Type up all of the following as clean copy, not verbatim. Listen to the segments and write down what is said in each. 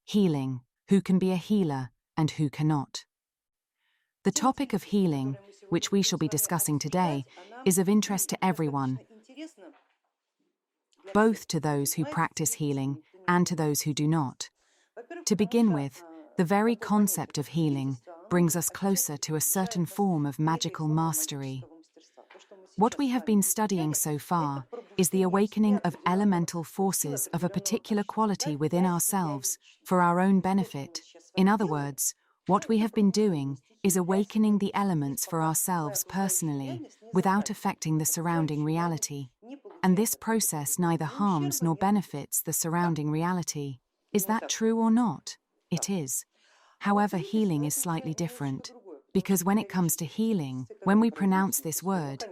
Healing. Who can be a healer and who cannot? The topic of healing, which we shall be discussing today, is of interest to everyone, both to those who practice healing and to those who do not. To begin with, the very concept of healing brings us closer to a certain form of magical mastery. What we have been studying so far is the awakening of elemental forces of a particular quality within ourselves for our own benefit. In other words, what we have been doing is awakening the elements for ourselves personally, without affecting the surrounding reality. And this process neither harms nor benefits the surrounding reality. Is that true or not? It is. However, healing is slightly different, because when it comes to healing, when we pronounce this word,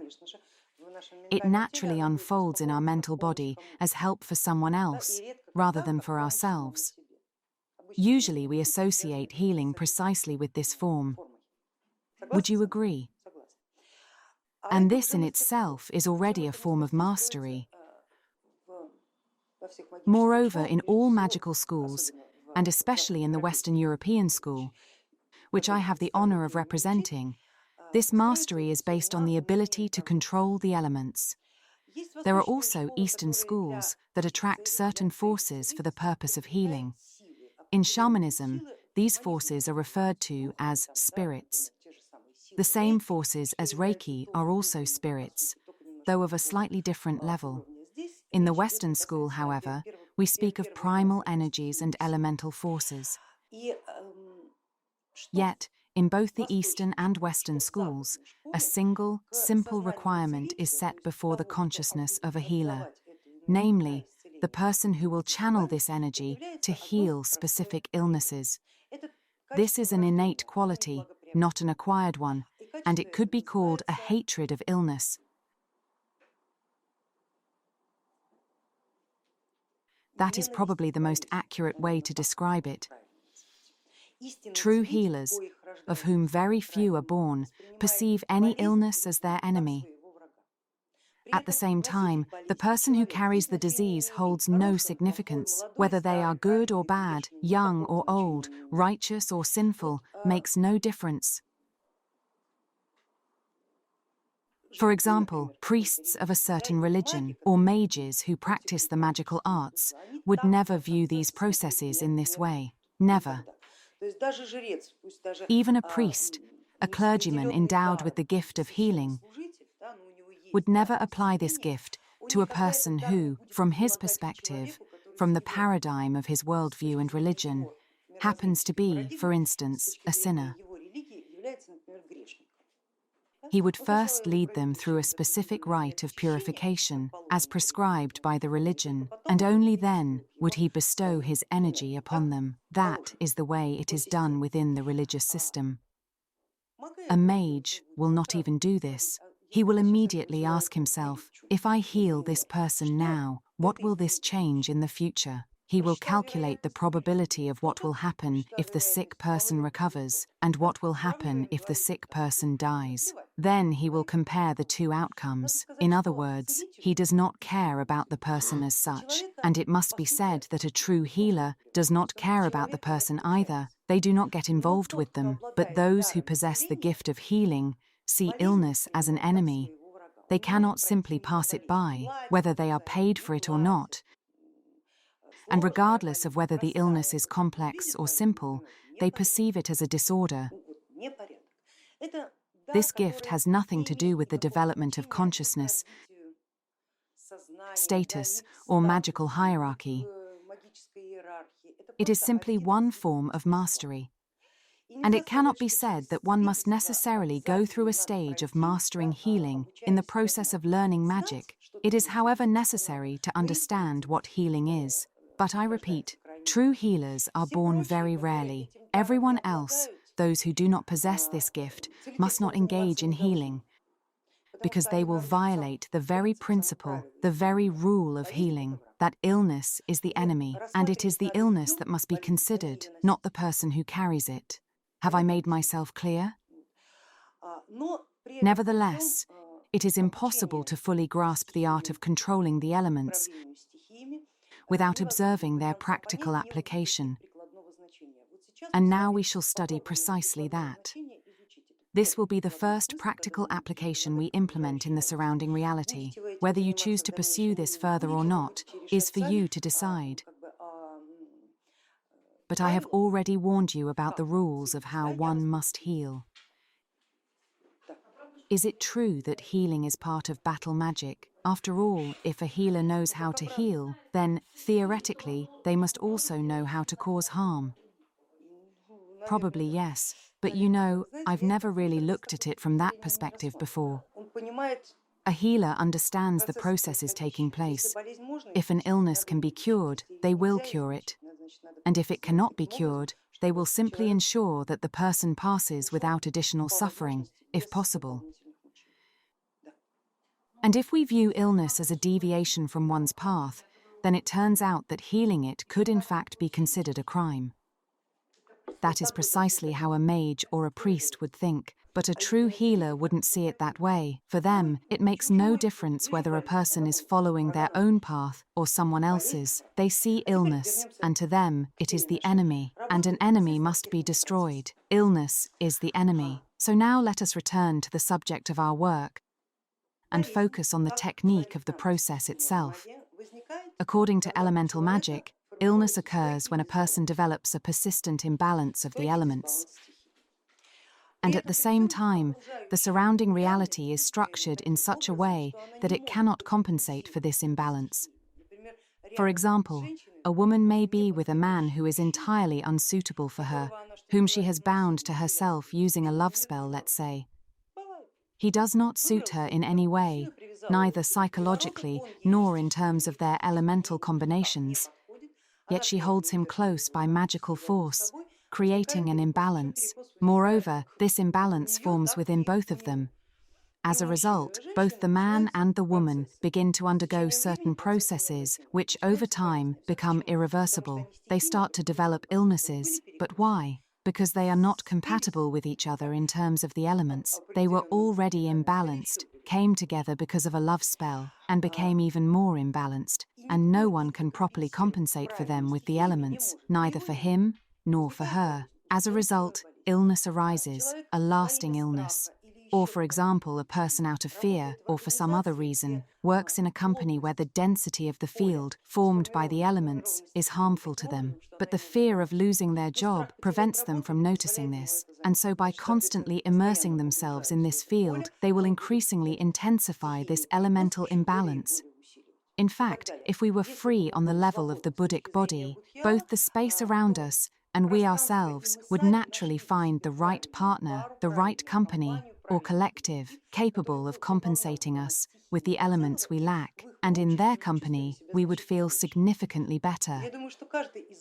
it naturally unfolds in our mental body as help for someone else, rather than for ourselves. Usually we associate healing precisely with this form. Would you agree? And this in itself is already a form of mastery. Moreover, in all magical schools, and especially in the Western European school, which I have the honor of representing, this mastery is based on the ability to control the elements. There are also Eastern schools that attract certain forces for the purpose of healing. In shamanism, these forces are referred to as spirits. The same forces as Reiki are also spirits, though of a slightly different level. In the Western school, however, we speak of primal energies and elemental forces. Yet, in both the Eastern and Western schools, a single, simple requirement is set before the consciousness of a healer, namely, the person who will channel this energy to heal specific illnesses. This is an innate quality, not an acquired one, and it could be called a hatred of illness. That is probably the most accurate way to describe it. True healers, of whom very few are born, perceive any illness as their enemy. At the same time, the person who carries the disease holds no significance. Whether they are good or bad, young or old, righteous or sinful, makes no difference. For example, priests of a certain religion, or mages who practice the magical arts, would never view these processes in this way. Never. Even a priest, a clergyman endowed with the gift of healing, would never apply this gift to a person who, from his perspective, from the paradigm of his worldview and religion, happens to be, for instance, a sinner. He would first lead them through a specific rite of purification, as prescribed by the religion, and only then would he bestow his energy upon them. That is the way it is done within the religious system. A mage will not even do this. He will immediately ask himself, if I heal this person now, what will this change in the future? He will calculate the probability of what will happen if the sick person recovers, and what will happen if the sick person dies. Then he will compare the two outcomes. In other words, he does not care about the person as such, and it must be said that a true healer does not care about the person either. They do not get involved with them, but those who possess the gift of healing see illness as an enemy. They cannot simply pass it by, whether they are paid for it or not. And regardless of whether the illness is complex or simple, they perceive it as a disorder. This gift has nothing to do with the development of consciousness, status, or magical hierarchy. It is simply one form of mastery. And it cannot be said that one must necessarily go through a stage of mastering healing in the process of learning magic. It is, however, necessary to understand what healing is. But I repeat, true healers are born very rarely. Everyone else, those who do not possess this gift, must not engage in healing, because they will violate the very principle, the very rule of healing, that illness is the enemy, and it is the illness that must be considered, not the person who carries it. Have I made myself clear? Nevertheless, it is impossible to fully grasp the art of controlling the elements without observing their practical application. And now we shall study precisely that. This will be the first practical application we implement in the surrounding reality. Whether you choose to pursue this further or not is for you to decide. But I have already warned you about the rules of how one must heal. Is it true that healing is part of battle magic? After all, if a healer knows how to heal, then, theoretically, they must also know how to cause harm. Probably yes, but you know, I've never really looked at it from that perspective before. A healer understands the processes taking place. If an illness can be cured, they will cure it. And if it cannot be cured, they will simply ensure that the person passes without additional suffering, if possible. And if we view illness as a deviation from one's path, then it turns out that healing it could in fact be considered a crime. That is precisely how a mage or a priest would think, but a true healer wouldn't see it that way. For them, it makes no difference whether a person is following their own path or someone else's. They see illness, and to them, it is the enemy, and an enemy must be destroyed. Illness is the enemy. So now let us return to the subject of our work and focus on the technique of the process itself. According to elemental magic, illness occurs when a person develops a persistent imbalance of the elements. And at the same time, the surrounding reality is structured in such a way that it cannot compensate for this imbalance. For example, a woman may be with a man who is entirely unsuitable for her, whom she has bound to herself using a love spell, let's say. He does not suit her in any way, neither psychologically nor in terms of their elemental combinations. Yet she holds him close by magical force, creating an imbalance. Moreover, this imbalance forms within both of them. As a result, both the man and the woman begin to undergo certain processes which over time become irreversible. They start to develop illnesses, but why? Because they are not compatible with each other in terms of the elements. They were already imbalanced, came together because of a love spell, and became even more imbalanced, and no one can properly compensate for them with the elements, neither for him nor for her. As a result, illness arises, a lasting illness. Or, for example, a person out of fear, or for some other reason, works in a company where the density of the field, formed by the elements, is harmful to them. But the fear of losing their job prevents them from noticing this, and so by constantly immersing themselves in this field, they will increasingly intensify this elemental imbalance. In fact, if we were free on the level of the Buddhic body, both the space around us and we ourselves would naturally find the right partner, the right company, or collective, capable of compensating us with the elements we lack, and in their company, we would feel significantly better.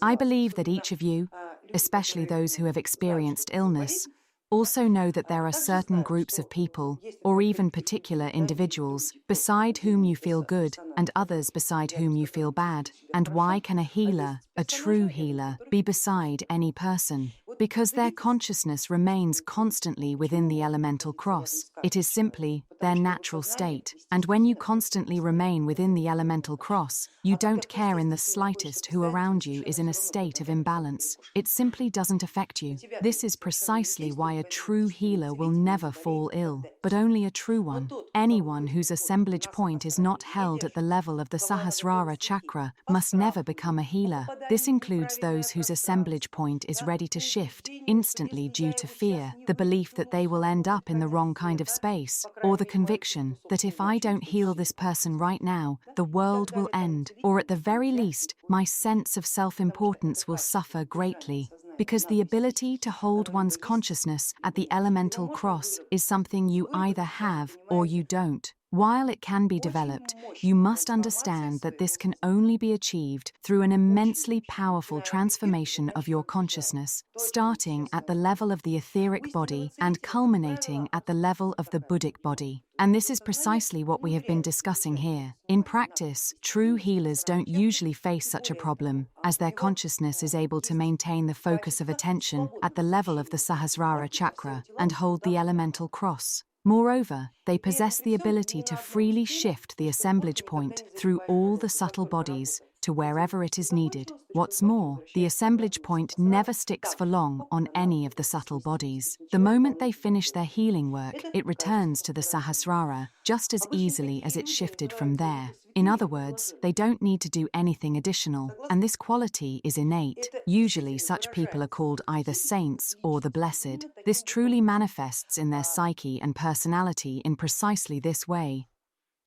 I believe that each of you, especially those who have experienced illness, also know that there are certain groups of people, or even particular individuals, beside whom you feel good, and others beside whom you feel bad. And why can a healer, a true healer, be beside any person? Because their consciousness remains constantly within the elemental cross. It is simply their natural state. And when you constantly remain within the elemental cross, you don't care in the slightest who around you is in a state of imbalance. It simply doesn't affect you. This is precisely why a true healer will never fall ill, but only a true one. Anyone whose assemblage point is not held at the level of the Sahasrara chakra must never become a healer. This includes those whose assemblage point is ready to shift instantly due to fear, the belief that they will end up in the wrong kind of space, or the conviction that if I don't heal this person right now, the world will end, or at the very least, my sense of self-importance will suffer greatly. Because the ability to hold one's consciousness at the elemental cross is something you either have or you don't. While it can be developed, you must understand that this can only be achieved through an immensely powerful transformation of your consciousness, starting at the level of the etheric body and culminating at the level of the Buddhic body. And this is precisely what we have been discussing here. In practice, true healers don't usually face such a problem, as their consciousness is able to maintain the focus of attention at the level of the Sahasrara chakra and hold the elemental cross. Moreover, they possess the ability to freely shift the assemblage point through all the subtle bodies, to wherever it is needed. What's more, the assemblage point never sticks for long on any of the subtle bodies. The moment they finish their healing work, it returns to the Sahasrara just as easily as it shifted from there. In other words, they don't need to do anything additional, and this quality is innate. Usually such people are called either saints or the blessed. This truly manifests in their psyche and personality in precisely this way.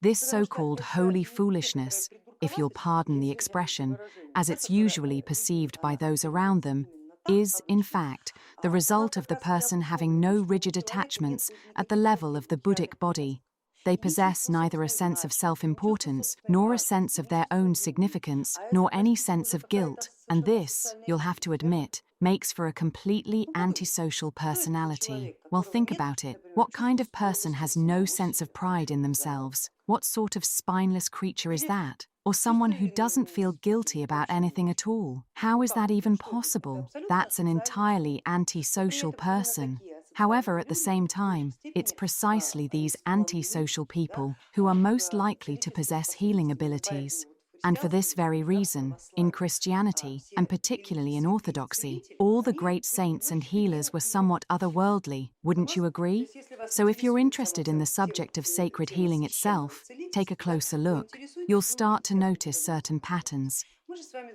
This so-called holy foolishness, if you'll pardon the expression, as it's usually perceived by those around them, is, in fact, the result of the person having no rigid attachments at the level of the Buddhic body. They possess neither a sense of self-importance, nor a sense of their own significance, nor any sense of guilt, and this, you'll have to admit, makes for a completely antisocial personality. Well, think about it. What kind of person has no sense of pride in themselves? What sort of spineless creature is that? Or someone who doesn't feel guilty about anything at all? How is that even possible? That's an entirely antisocial person. However, at the same time, it's precisely these antisocial people who are most likely to possess healing abilities. And for this very reason, in Christianity, and particularly in Orthodoxy, all the great saints and healers were somewhat otherworldly, wouldn't you agree? So if you're interested in the subject of sacred healing itself, take a closer look. You'll start to notice certain patterns.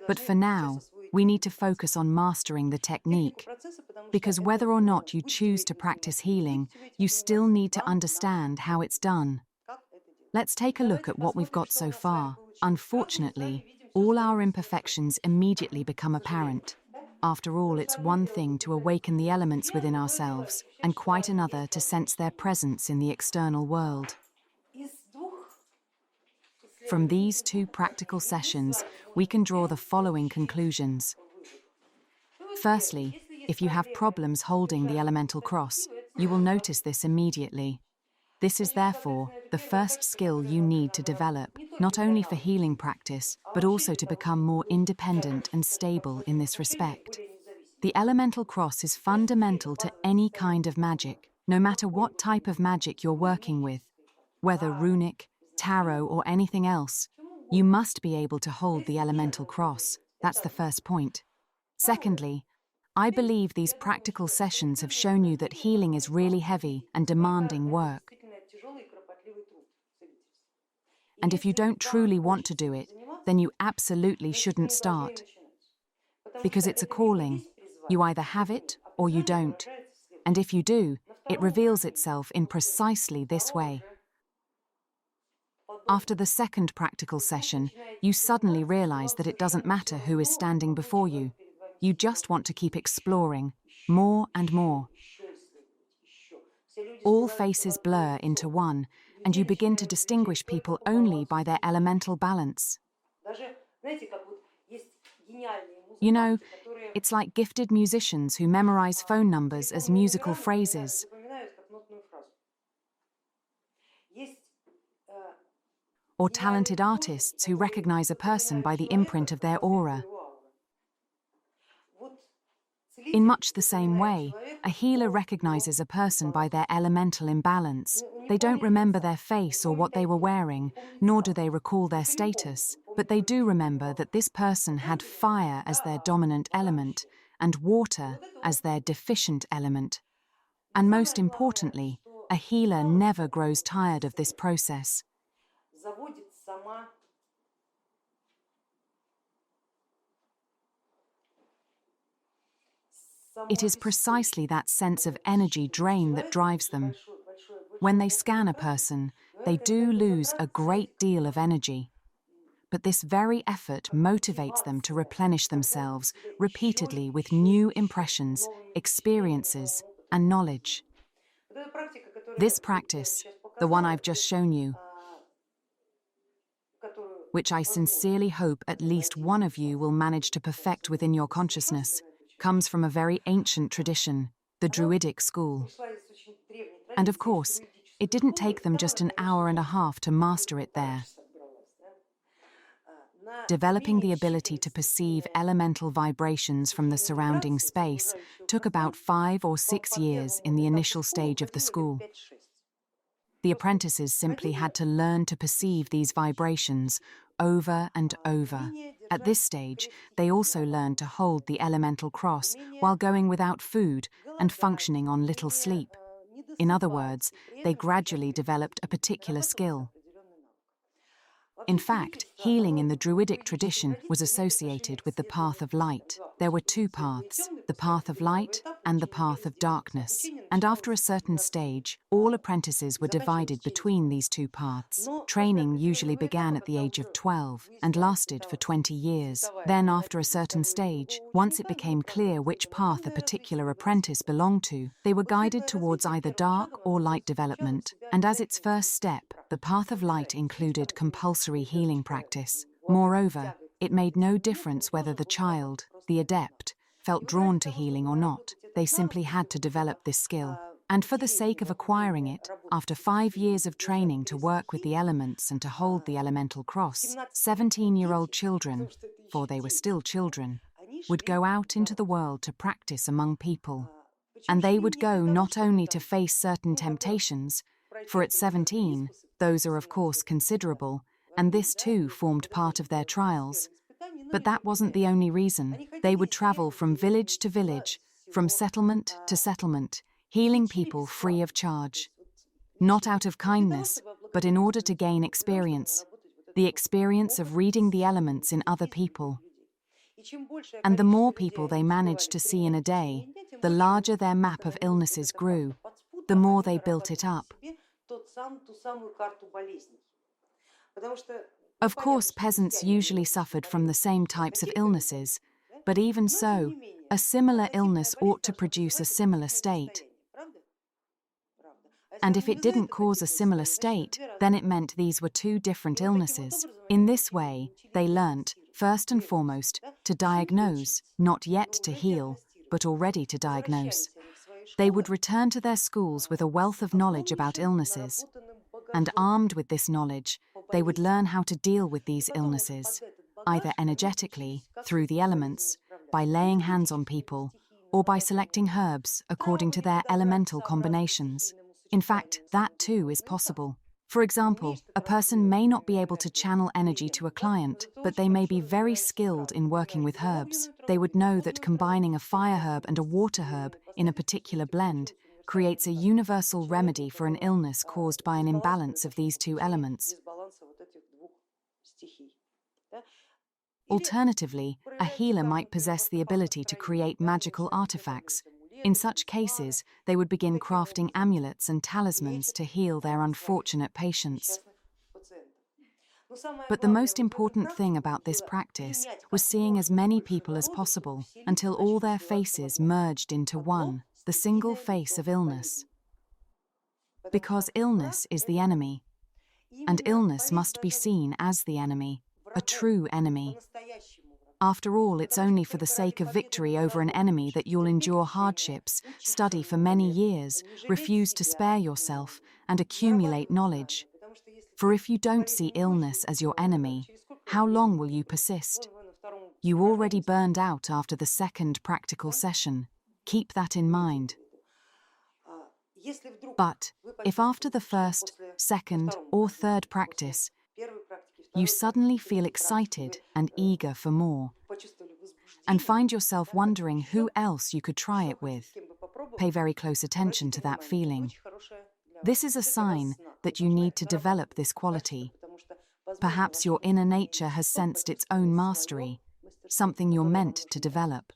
But for now, we need to focus on mastering the technique. Because whether or not you choose to practice healing, you still need to understand how it's done. Let's take a look at what we've got so far. Unfortunately, all our imperfections immediately become apparent. After all, it's one thing to awaken the elements within ourselves, and quite another to sense their presence in the external world. From these two practical sessions, we can draw the following conclusions. Firstly, if you have problems holding the elemental cross, you will notice this immediately. This is therefore the first skill you need to develop, not only for healing practice, but also to become more independent and stable in this respect. The elemental cross is fundamental to any kind of magic, no matter what type of magic you're working with, whether runic, tarot, or anything else. You must be able to hold the elemental cross. That's the first point. Secondly, I believe these practical sessions have shown you that healing is really heavy and demanding work. And if you don't truly want to do it, then you absolutely shouldn't start. Because it's a calling. You either have it or you don't. And if you do, it reveals itself in precisely this way. After the second practical session, you suddenly realize that it doesn't matter who is standing before you. You just want to keep exploring, more and more. All faces blur into one, and you begin to distinguish people only by their elemental balance. You know, it's like gifted musicians who memorize phone numbers as musical phrases. Or talented artists who recognize a person by the imprint of their aura. In much the same way, a healer recognizes a person by their elemental imbalance. They don't remember their face or what they were wearing, nor do they recall their status, but they do remember that this person had fire as their dominant element and water as their deficient element. And most importantly, a healer never grows tired of this process. It is precisely that sense of energy drain that drives them. When they scan a person, they do lose a great deal of energy. But this very effort motivates them to replenish themselves repeatedly with new impressions, experiences, and knowledge. This practice, the one I've just shown you, which I sincerely hope at least one of you will manage to perfect within your consciousness, comes from a very ancient tradition, the Druidic school. And of course, it didn't take them just an hour and a half to master it there. Developing the ability to perceive elemental vibrations from the surrounding space took about 5 or 6 years in the initial stage of the school. The apprentices simply had to learn to perceive these vibrations over and over. At this stage, they also learned to hold the elemental cross while going without food and functioning on little sleep. In other words, they gradually developed a particular skill. In fact, healing in the Druidic tradition was associated with the path of light. There were two paths, the path of light and the path of darkness. And after a certain stage, all apprentices were divided between these two paths. Training usually began at the age of 12 and lasted for 20 years. Then, after a certain stage, once it became clear which path a particular apprentice belonged to, they were guided towards either dark or light development. And as its first step, the path of light included compulsory healing practice. Moreover, it made no difference whether the child, the adept, felt drawn to healing or not. They simply had to develop this skill. And for the sake of acquiring it, after 5 years of training to work with the elements and to hold the elemental cross, 17-year-old children, for they were still children, would go out into the world to practice among people. And they would go not only to face certain temptations, for at 17, those are of course considerable, and this too formed part of their trials. But that wasn't the only reason. They would travel from village to village, from settlement to settlement, healing people free of charge. Not out of kindness, but in order to gain experience, the experience of reading the elements in other people. And the more people they managed to see in a day, the larger their map of illnesses grew, the more they built it up. Of course, peasants usually suffered from the same types of illnesses, but even so, a similar illness ought to produce a similar state. And if it didn't cause a similar state, then it meant these were two different illnesses. In this way, they learnt, first and foremost, to diagnose, not yet to heal, but already to diagnose. They would return to their schools with a wealth of knowledge about illnesses, and armed with this knowledge, they would learn how to deal with these illnesses, either energetically, through the elements, by laying hands on people, or by selecting herbs according to their elemental combinations. In fact, that too is possible. For example, a person may not be able to channel energy to a client, but they may be very skilled in working with herbs. They would know that combining a fire herb and a water herb in a particular blend creates a universal remedy for an illness caused by an imbalance of these two elements. Alternatively, a healer might possess the ability to create magical artifacts. In such cases, they would begin crafting amulets and talismans to heal their unfortunate patients. But the most important thing about this practice was seeing as many people as possible until all their faces merged into one, the single face of illness. Because illness is the enemy, and illness must be seen as the enemy, a true enemy. After all, it's only for the sake of victory over an enemy that you'll endure hardships, study for many years, refuse to spare yourself, and accumulate knowledge. For if you don't see illness as your enemy, how long will you persist? You already burned out after the second practical session. Keep that in mind. But if after the first, second, or third practice, you suddenly feel excited and eager for more, and find yourself wondering who else you could try it with, pay very close attention to that feeling. This is a sign that you need to develop this quality. Perhaps your inner nature has sensed its own mastery, something you're meant to develop.